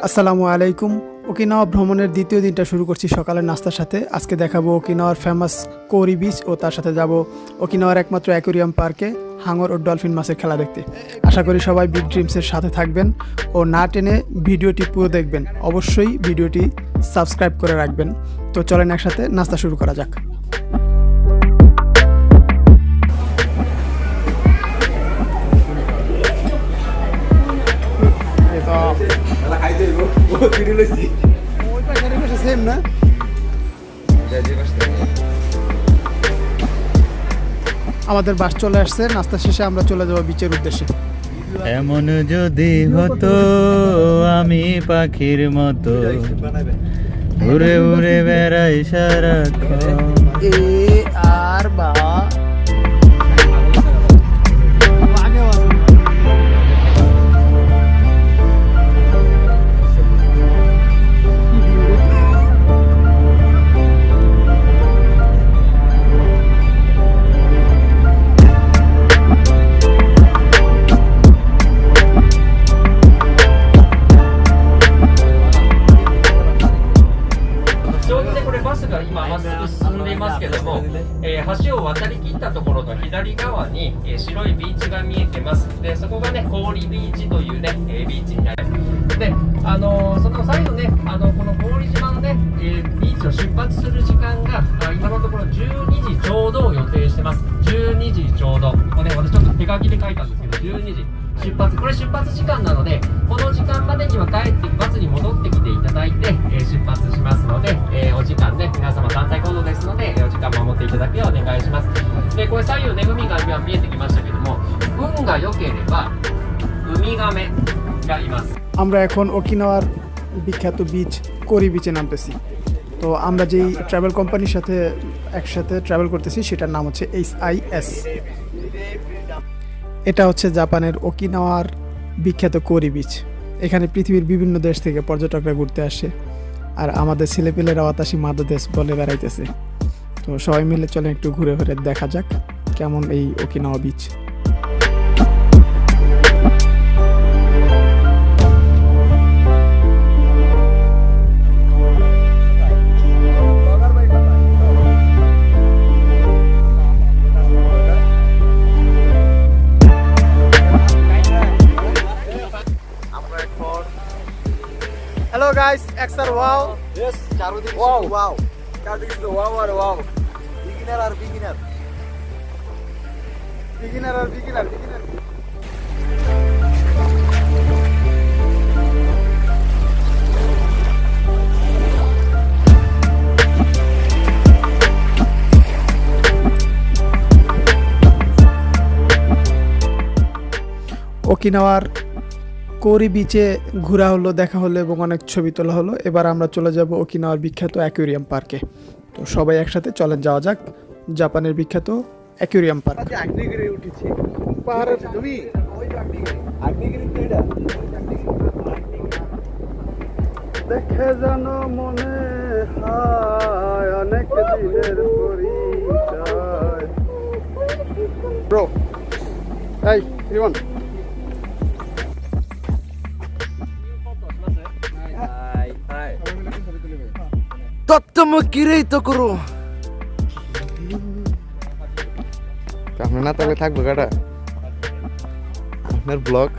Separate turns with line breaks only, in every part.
আসসালামু আলাইকুম। ওকিনাওয়া ভ্রমণের দ্বিতীয় দিনটা শুরু করছি সকালের নাস্তার সাথে। আজকে দেখাবো ওকিনাওয়ার ফেমাস কোরি বিচ ও তার সাথে যাব ওকিনাওয়ার একমাত্র অ্যাকোরিয়াম পার্কে হাঙর ও ডলফিন মাছের খেলা দেখতে। আশা করি সবাই বিগ ড্রিমসের সাথে থাকবেন ও না টেনে ভিডিওটি পুরো দেখবেন। অবশ্যই ভিডিওটি সাবস্ক্রাইব করে রাখবেন। তো চলেন একসাথে নাস্তা শুরু করা যাক। আমাদের বাস চলে আসছে, নাস্তা শেষে আমরা চলে যাবো বিচের উদ্দেশ্যে।
এমন যদি হতো আমি পাখির মতো উড়ে উড়ে বেড়াই সারাক্ষণ।
আর বা
橋を渡り切ったところの左側に白いビーチが見えてます。で、そこがね、氷ビーチというね、ビーチになります。で、その最後ね、この氷島のね、ビーチを出発する時間が今のところ12時ちょうどを予定してます。12時ちょうど。ね、私ちょっと手書きで書いたんですけど、12時。出発、これ出発時間なので、この時間までには帰ってバスに戻ってきていただいて、出発しますので、お時間ね、皆様団体行動ですので、お時間守っていただくようお願いします。で、これ左右ね、海が今見えてきましたけども、運が良ければウミガメがいます。
আমরা এখন ওকিনাওয়ার বিখ্যাত বিচ কোরি বিচে নামতেছি। তো আমরা যেই ট্রাভেল কোম্পানির সাথে একসাথে ট্রাভেল করতেছি সেটার নাম হচ্ছে HIS। এটা হচ্ছে জাপানের ওকিনাওয়ার বিখ্যাত কোরি বিচ। এখানে পৃথিবীর বিভিন্ন দেশ থেকে পর্যটকরা ঘুরতে আসে, আর আমাদের ছেলেপেলেরা বাতাসি মাদা দেশ বলে বেড়াইতেছে। তো সবাই মিলে চলে একটু ঘুরে ঘুরে দেখা যাক কেমন এই Okinawa beach. Hello guys, XR wow.
Yes, চারদিকে
Wow.
wow. চারদিকে শুধু wow আর wow. Beginner আর beginner.
Beginner আর beginner. ওকিনাওয়ার কোরি বিচে ঘোরা হলো, দেখা হলো এবং অনেক ছবি তোলা হলো। এবার আমরা চলে যাব ওকিনাওয়ার বিখ্যাত অ্যাকোরিয়াম পার্কে। তো সবাই একসাথে চলেন যাওয়া যাক জাপানের বিখ্যাত অ্যাকোরিয়াম পার্ক।
আগ্নেয়গিরি উঠেছে
পাহাড়ের
তুমি আগ্নেয়গিরি তো এটা
দেখে জানো মনে হয় অনেক দিনের পরিচয়। ব্রো এই রিমন
তত্ত্ব কিরেই তো করো আপনার না তবে থাকবো গাটা আপনার ব্লগ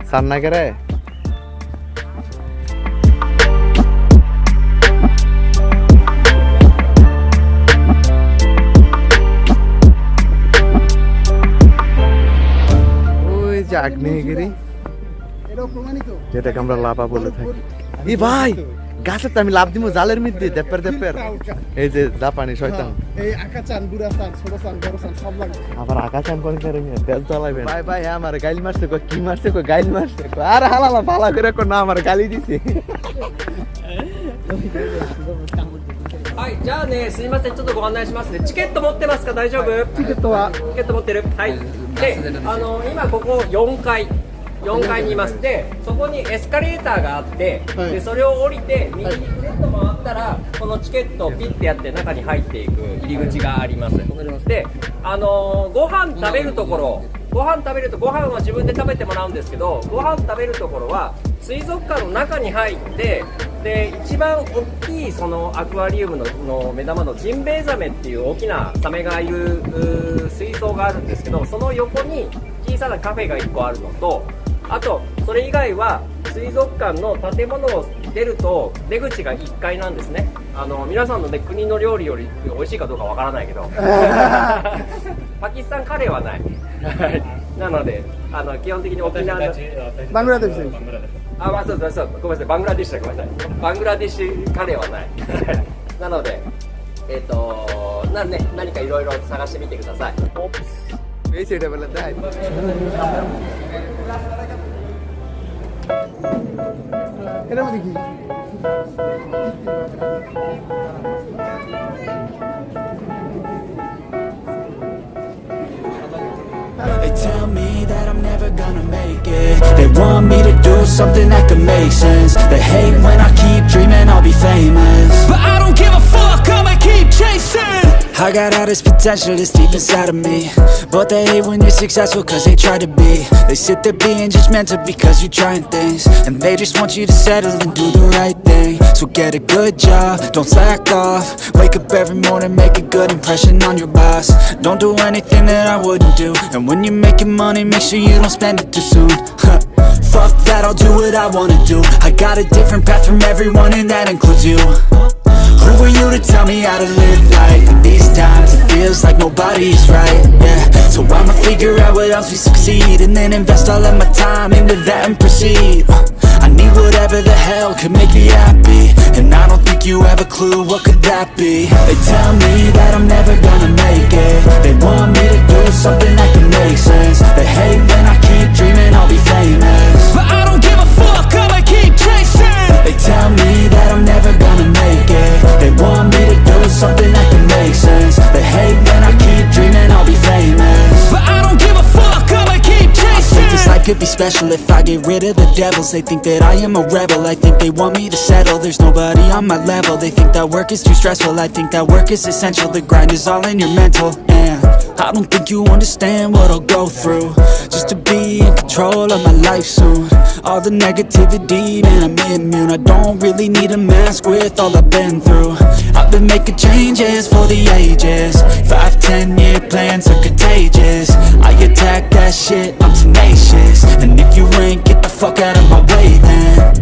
সার না করে ওই যে আগ্নেয়গিরি যেটাকে আমরা লাভা বলে থাকি। ই ভাই গাছের তো আমি লাভ দিব জালের মধ্যে দেপের এই যে জাপানি শয়তান
এই আকাচান বুড়াচান ছোটচান বড়চান সব লাগে।
আবার আকাচান করে করে নিয়ে তেল চালাইবেন। ভাই ভাই আমার গাইল মারছে কই কি মারছে কই গাইল মারছে আর হালালা ভালো করে কো না আমার গালি দিছে।
はい、じゃあね、すいません、ちょっとご案内しますね。チケット持ってますか？大丈夫？チケット持ってる？はい。で、今ここ4階。4階にいます。で、そこにエスカレーターがあって、でそれを降りて右にぐるっと回ってったらこのチケットをピッてやって中に入っていく入り口があります。で、ご飯食べるところ、ご飯は自分で食べてもらうんですけど、ご飯食べるところは水族館の中に入って、で一番大きいそのアクアリウムの目玉のジンベエザメっていう大きなサメがいる水槽があるんですけど、その横に小さなカフェが1個あるのと、あとそれ以外は水族館の建物を出ると出口が1階なんですね。皆さんのね、国の料理より美味しいかどうかわからないけどパキスタンカレーはないなので基本的に沖縄の
バングラデシュ
まあそうごめんなさい、バングラディッシュだ、ごめんなさい、バングラディッシュカレーはないなので何かいろいろ探してみてください。
sudah meledak.
Kenapa tinggi?
They tell me that I'm never gonna make it. They want me to do something that could make sense. They hate when I keep dreaming I'll be famous, but I don't give a fuck, I'ma keep chasing. I got all this potential that's deep inside of me, but they hate when you're successful cause they try to be. They sit there being judgmental because you're trying things, and they just want you to settle and do the right thing. So get a good job, don't slack off. Wake up every morning, make a good impression on your boss. Don't do anything that I wouldn't do, and when you're making money, make sure you don't spend it too soon. Fuck that, I'll do what I wanna do. I got a different path from everyone and that includes you. Who are you to tell me how to live life? In these times it feels like nobody's right, yeah. So I'ma figure out what else we succeed, and then invest all of my time into that and proceed. I need whatever the hell could make me happy, and I don't think you have a clue what could that be. They tell me that I'm never gonna make it. They want me to do something that can make sense. They hate when I keep dreaming I'll be famous, but I don't give a fuck, I'ma keep chasing. They tell me that I'm never gonna make it. They want me to do something that can make sense. They hate when I keep dreaming I'll be famous, but I don't give a fuck, I'ma keep chasing. I think this life could be special if I get rid of the devils. They think that I am a rebel, I think they want me to settle. There's nobody on my level, they think that work is too stressful. I think that work is essential, the grind is all in your mental. And I don't think you understand what I'll go through just to be in control of my life soon. All the negativity, man, I'm immune. I don't really need a mask with all I've been through. I've been making changes for the ages. 5-10 year plans are contagious. I attack that shit, I'm tenacious. And if you ain't, get the fuck out of my way then.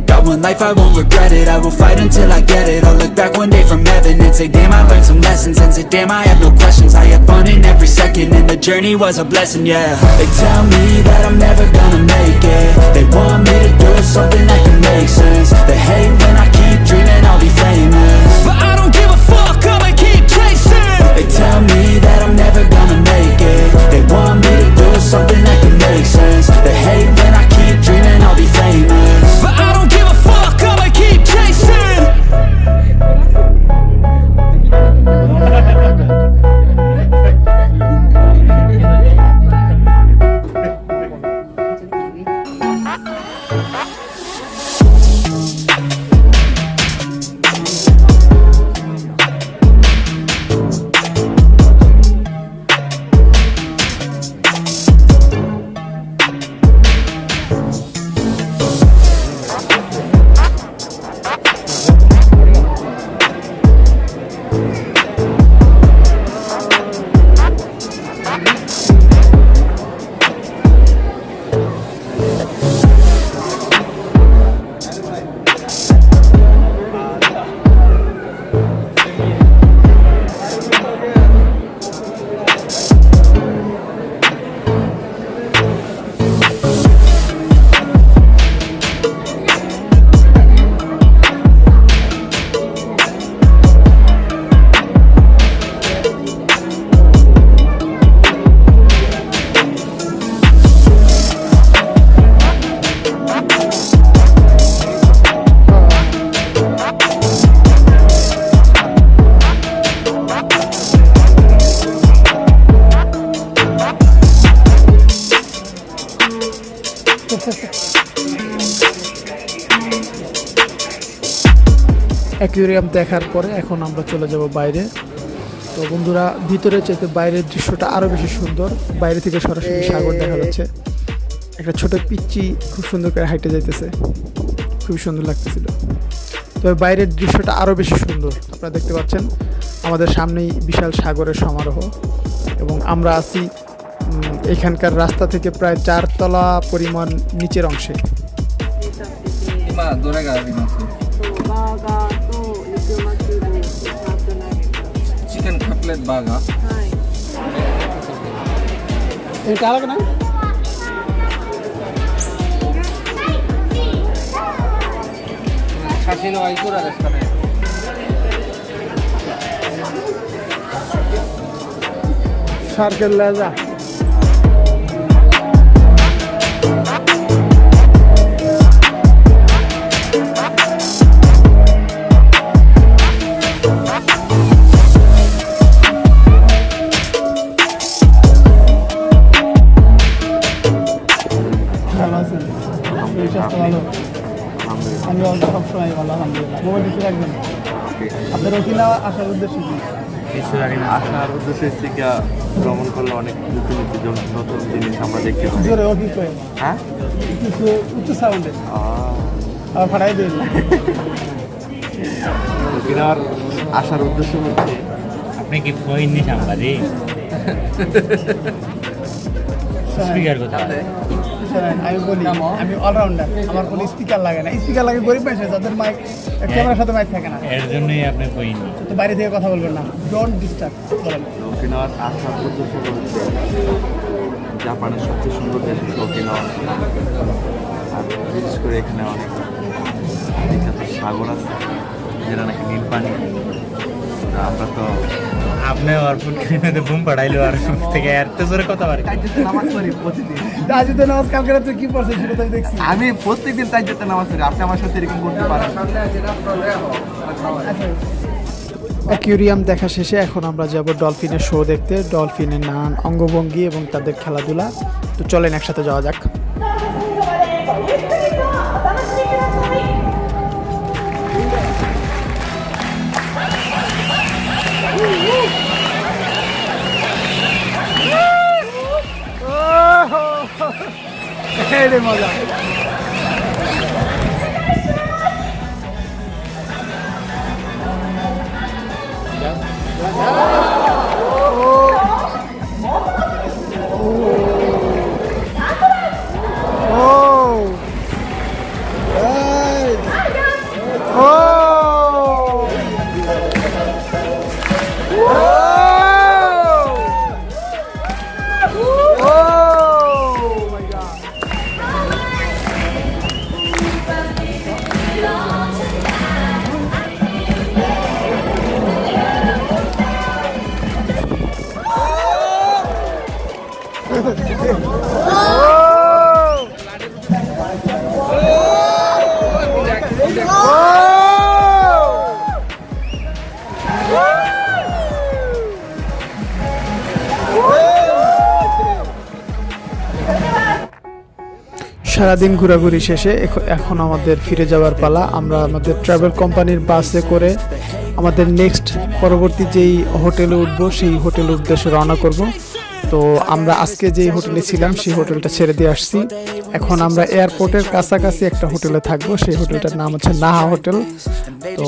Got one life, I won't regret it. I will fight until I get it. I'll look back one day from heaven and say damn, I learned some lessons. And say damn, I have no questions. I had fun in every second, and the journey was a blessing, yeah. They tell me that I'm never gonna make it. They want me to do something that can make sense. They hate when I keep dreaming I'll be famous, but I don't give a fuck, I'ma keep chasing. They tell me that I'm never gonna make it. They want me to do something that can make sense. They hate when I keep dreaming I'll be famous, but I don't give a fuck, I'ma keep chasing.
Aquarium দেখার পরে এখন আমরা চলে যাব বাইরে। তো বন্ধুরা, ভিতরে চাইতে বাইরের দৃশ্যটা আরও বেশি সুন্দর। বাইরে থেকে সরাসরি সাগর দেখা যাচ্ছে। একটা ছোট পিচ্চি খুব সুন্দর করে হাইটে যাইতেছে, খুবই সুন্দর লাগতেছিল। তবে বাইরের দৃশ্যটা আরও বেশি সুন্দর। আপনারা দেখতে পাচ্ছেন আমাদের সামনেই বিশাল সাগরের সমারোহ, এবং আমরা আছি এখানকার রাস্তা থেকে প্রায় 4 তলা পরিমাণ নিচের অংশে।
今どれがあります？
バーガーと肉巻きでハートナゲット。
チキンカツレットバーガー。
はい。
এটা আলাদা না?
Sashinoはいくらですかね？
circle লেজা। ভালো আছেন? ভালো। আমি সবসময় ভালো, আলহামদুলিল্লাহ। মোবাইল দিতে রাখবেন। আপনার ওকিনাওয়া আসার উদ্দেশ্য কি?
আসার উদ্দেশ্য হচ্ছে কি, ভ্রমণ করলে অনেক নতুন নতুন জিনিস আমরা দেখতে পাই।
জোরে অফিস করে।
হ্যাঁ,
কিছু উচ্চ সাউন্ডে আবার ফাটাই দিন।
ওকিনাওয়ার আসার উদ্দেশ্য হচ্ছে,
আপনি কি ফোন নি সাংবাদি? স্পিকার কোথায়?
আমি বলি আমি অলরাউন্ডার, আমার কোনো স্পিকার লাগে না। স্পিকার লাগে গরিব মানুষের, যাদের মাইক ক্যামেরার সাথে মাইক থাকে না।
এর জন্যই আপনি কইনি।
তো বাইরে থেকে কথা বলবেন না, ডোন্ট ডিস্টার্ব। বলেন।
ওকিনাওয়ার আসার উদ্দেশ্য হচ্ছে জাপানের সবচেয়ে সুন্দর দেশ হচ্ছে ওকিনাওয়া। আর বিশেষ করে এখানে অনেক বিখ্যাত সাগর আছে, যেটা নাকি নীল পানি। তা আমরা তো
আপনি অর্পুট কিনে বুম পাঠাইলো আর থেকে এত জোরে কথা বলে।
নামাজ পড়ি প্রতিদিন।
তাজুদের নামাজ কালকে রাতে কি পড়ছে সেটা তো আমি দেখছি।
আমি প্রত্যেকদিন তাজ্জুদের নামাজ পড়ি। আপনি আমার সাথে এরকম করতে পারেন?
অ্যাকুয়ারিয়াম দেখা শেষে এখন আমরা যাব ডলফিনের শো দেখতে। ডলফিনের নানান অঙ্গভঙ্গি এবং তাদের খেলাধুলা। তো চলেন একসাথে যাওয়া যাক। মজা। সারাদিন ঘোরাঘুরি শেষে এখন আমাদের ফিরে যাওয়ার পালা। আমরা আমাদের ট্রাভেল কোম্পানির বাসে করে আমাদের নেক্সট পরবর্তী যেই হোটেলে উঠবো সেই হোটেলের উদ্দেশ্যে রওনা করব। তো আমরা আজকে যেই হোটেলে ছিলাম সেই হোটেলটা ছেড়ে দিয়ে আসছি। এখন আমরা এয়ারপোর্টের কাছাকাছি একটা হোটেলে থাকবো। সেই হোটেলটার নাম হচ্ছে নাহা হোটেল। তো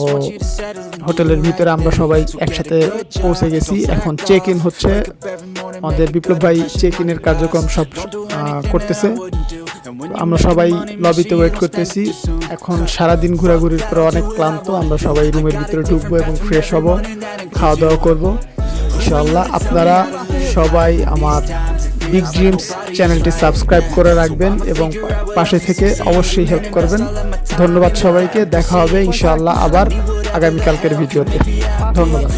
হোটেলের ভিতরে আমরা সবাই একসাথে পৌঁছে গেছি। এখন চেক ইন হচ্ছে, আমাদের বিপ্লব ভাই চেক ইনের কার্যক্রম সব করতেছে। আমরা সবাই লবিতে ওয়েট করতেছি। এখন সারাদিন ঘোরাঘুরির পর অনেক ক্লান্ত, আমরা সবাই রুমের ভিতরে ঢুকবো এবং ফ্রেশ হব, খাওয়া দাওয়া করবো ইনশাআল্লাহ। আপনারা সবাই আমার বিগ ড্রিমস চ্যানেলটি সাবস্ক্রাইব করে রাখবেন এবং পাশে থেকে অবশ্যই হেল্প করবেন। ধন্যবাদ সবাইকে। দেখা হবে ইনশাআল্লাহ আবার আগামীকালকের ভিডিওতে। ধন্যবাদ।